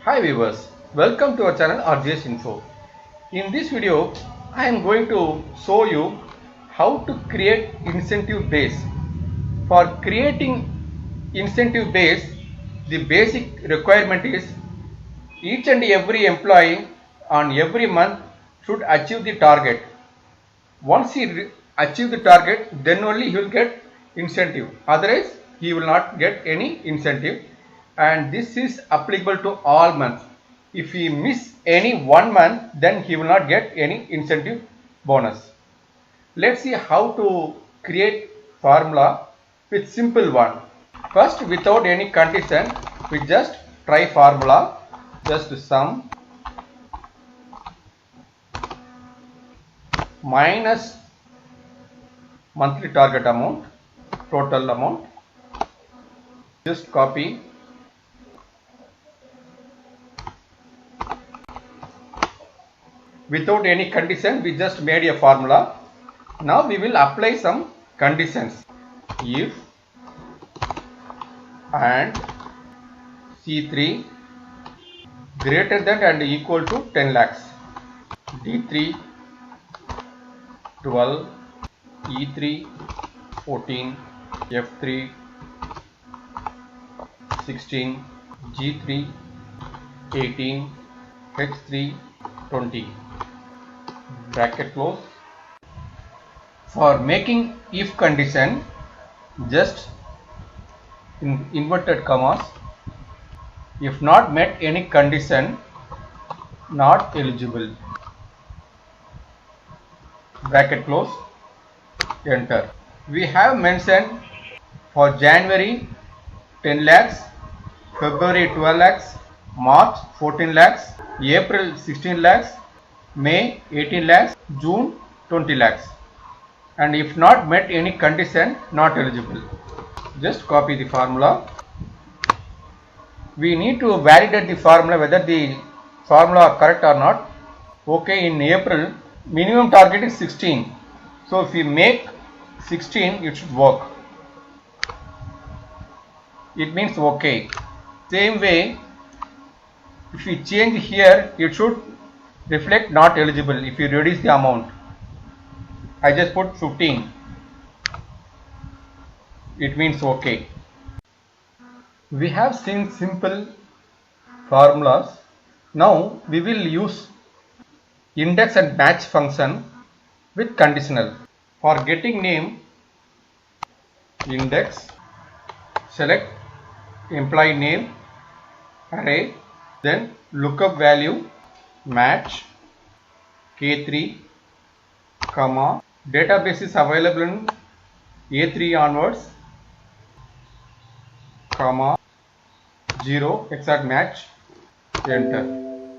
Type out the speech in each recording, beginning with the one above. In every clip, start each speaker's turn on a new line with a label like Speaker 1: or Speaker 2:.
Speaker 1: Hi viewers, welcome to our channel RJS Info. In this video, I am going to show you how to create incentive base. For creating incentive base, the basic requirement is each and every employee on every month should achieve the target. Once he achieve the target, then only he will get incentive. Otherwise, he will not get any incentive. And this is applicable to all months. If he miss any one month, then he will not get any incentive bonus. Let's see how to create formula with simple one. First, without any condition, we just try formula. Just sum minus monthly target amount, total amount. Just copy. Without any condition, we just made a formula. Now we will apply some conditions. If and C3 greater than and equal to 10 lakhs, D3 12, E3 14, F3 16, G3 18, H3 20. Bracket close. For making if condition, just in inverted commas, if not met any condition, not eligible. Bracket close. Enter. We have mentioned for January 10 lakhs, February 12 lakhs, March 14 lakhs, April 16 lakhs, May 18 lakhs, June 20 lakhs. And if not met any condition, not eligible. Just copy the formula. We need to validate the formula whether the formula correct or not. Okay, in April, minimum target is 16. So if we make 16, it should work. It means okay. Same way, if we change here, it should reflect not eligible if you reduce the amount. I just put 15. It means okay. We have seen simple formulas. Now we will use index and match function with conditional. For getting name, index, select employee name, array, then lookup value, match, K3, comma, database is available in A3 onwards, comma, 0, exact match, enter.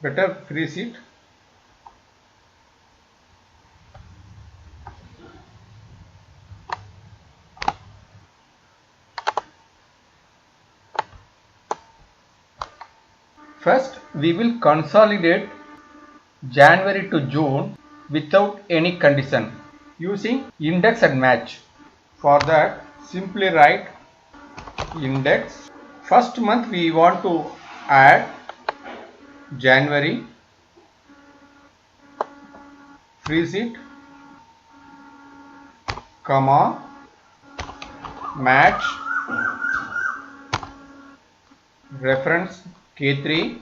Speaker 1: Better freeze it. First, we will consolidate January to June without any condition using index and match. For that, simply write index. First month we want to add January, freeze it, comma, match, reference K3,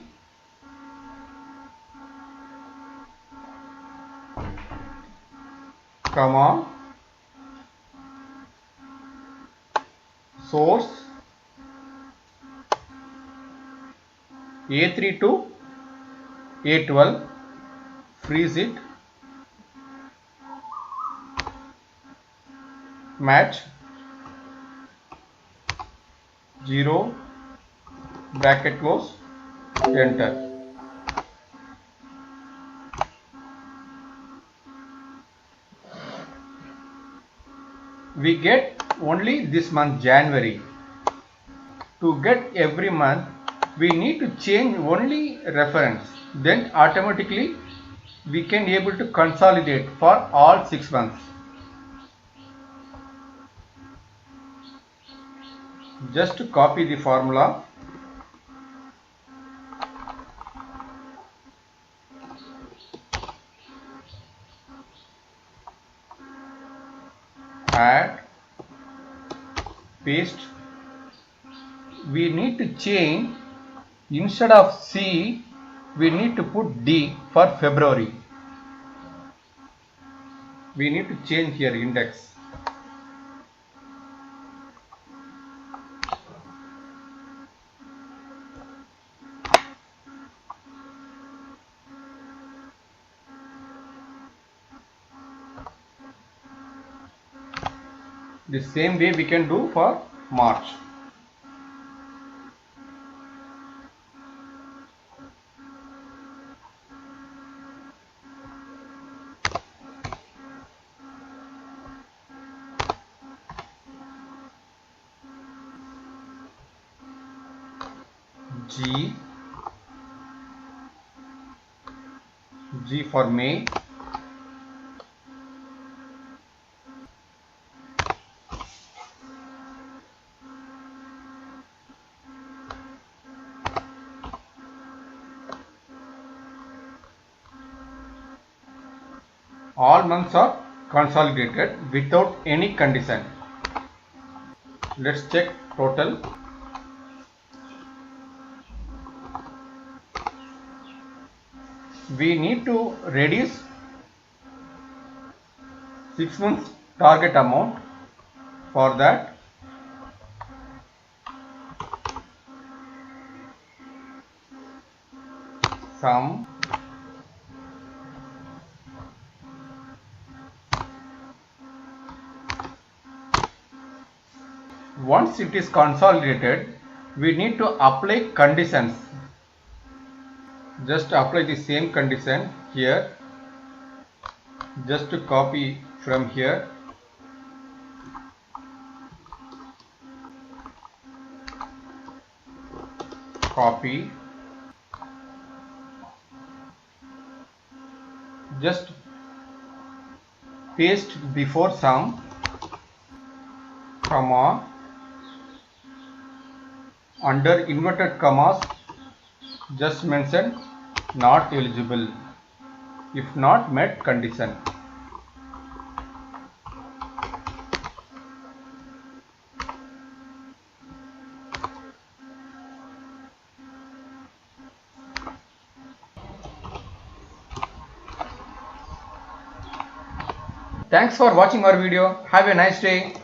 Speaker 1: comma, source A3 to A12, freeze it, match, 0, bracket close, enter. We get only this month January. To get every month, we need to change only reference. Then automatically we can able to consolidate for all 6 months. Just to copy the formula, add, paste. We need to change, instead of C we need to put D for February. We need to change here index. The same way we can do for March. G for May. All months are consolidated without any condition. Let's check total. We need to reduce 6 months target amount. For that, sum once it is consolidated, we need to apply conditions. Just apply the same condition here. Just to copy from here. Copy. Just paste before sum, comma, under inverted commas just mention not eligible if not met condition. Thanks for watching our video. Have a nice day.